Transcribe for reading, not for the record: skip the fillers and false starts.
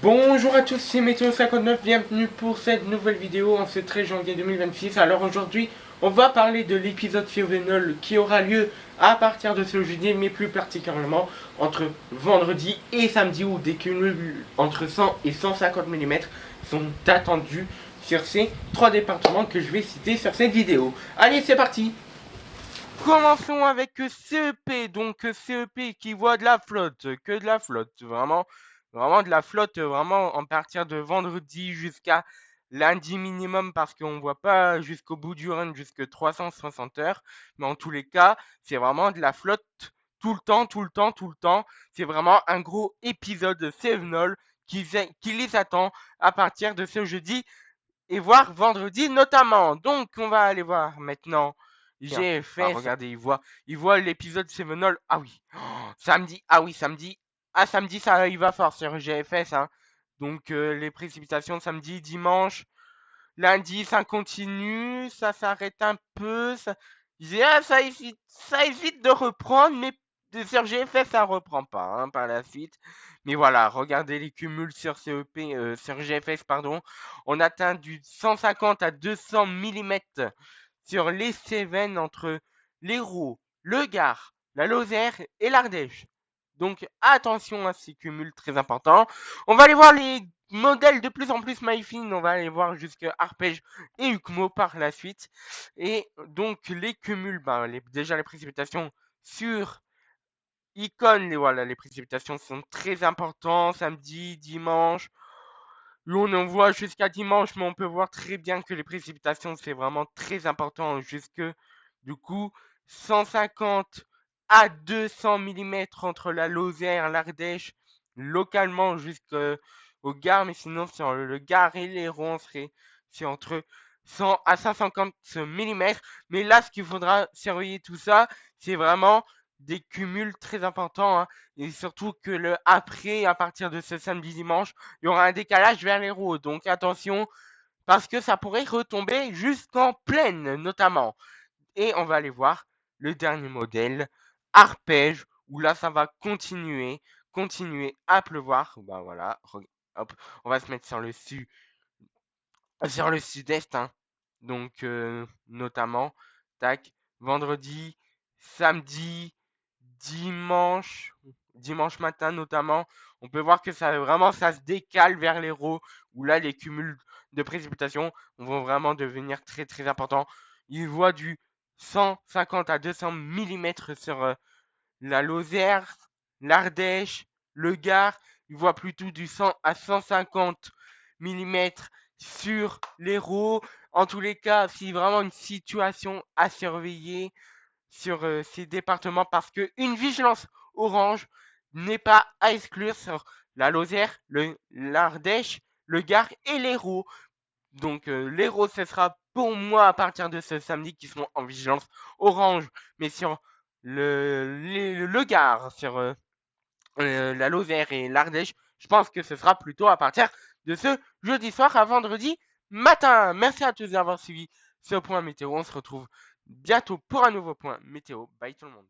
Bonjour à tous, c'est Météo59, bienvenue pour cette nouvelle vidéo en ce 13 janvier 2026. Alors aujourd'hui, on va parler de l'épisode Phénoménal qui aura lieu à partir de ce jeudi, mais plus particulièrement entre vendredi et samedi où des cumuls entre 100 et 150 mm sont attendus sur ces trois départements que je vais citer sur cette vidéo. Allez, c'est parti! Commençons avec CEP, donc CEP qui voit de la flotte, que de la flotte, vraiment de la flotte, vraiment en partir de vendredi jusqu'à lundi minimum parce qu'on voit pas jusqu'au bout du run jusque 360 heures, mais en tous les cas, c'est vraiment de la flotte tout le temps, tout le temps, tout le temps. C'est vraiment un gros épisode Sevenol qui les attend à partir de ce jeudi et voir vendredi notamment. Donc on va aller voir maintenant. J'ai fait, regardez, il voit l'épisode Sevenol. Ah oui, samedi, ah oui, samedi. Ah, samedi, ça il va fort sur GFS, hein. Donc les précipitations samedi, dimanche, lundi, ça continue, ça s'arrête un peu. Ça évite de reprendre, mais sur GFS, ça reprend pas, hein, par la suite. Mais voilà, regardez les cumuls sur CEP, sur GFS, pardon. On atteint du 150 à 200 mm sur les Cévennes entre l'Hérault, le Gard, la Lozère et l'Ardèche. Donc attention à ces cumuls très importants. On va aller voir les modèles de plus en plus MyFin. On va aller voir jusqu'à Arpège et UCMO par la suite. Et donc les cumuls, déjà les précipitations sur Icon, voilà, les précipitations sont très importantes. Samedi, dimanche. On en voit jusqu'à dimanche, mais on peut voir très bien que les précipitations, c'est vraiment très important. Jusque, du coup, 150 à 200 mm entre la Lozère, l'Ardèche, localement jusqu'au Gard, mais sinon, sur le Gard et l'Hérault, c'est entre 100 à 150 mm. Mais là, ce qu'il faudra surveiller tout ça, c'est vraiment des cumuls très importants, hein. Et surtout que le après, à partir de ce samedi dimanche, il y aura un décalage vers les roues. Donc attention, parce que ça pourrait retomber jusqu'en plaine, notamment. Et on va aller voir le dernier modèle, arpège, où là, ça va continuer à pleuvoir. Ben voilà, hop, on va se mettre sur le sud-est, hein. Donc, notamment, tac, vendredi, samedi, dimanche matin notamment, on peut voir que ça se décale vers l'Hérault, où là les cumuls de précipitations vont vraiment devenir très très importants. Il voit du 150 à 200 mm sur la Lozère, l'Ardèche, le Gard. Il voit plutôt du 100 à 150 mm sur l'Hérault. En tous les cas, c'est vraiment une situation à surveiller sur ces départements parce qu'une vigilance orange n'est pas à exclure sur la Lozère, l'Ardèche, le Gard et l'Hérault. Donc l'Hérault, ce sera pour moi à partir de ce samedi qui seront en vigilance orange, mais sur le Gard, sur la Lozère et l'Ardèche, je pense que ce sera plutôt à partir de ce jeudi soir à vendredi matin. Merci à tous d'avoir suivi ce point météo. On se retrouve bientôt pour un nouveau point météo. Bye tout le monde.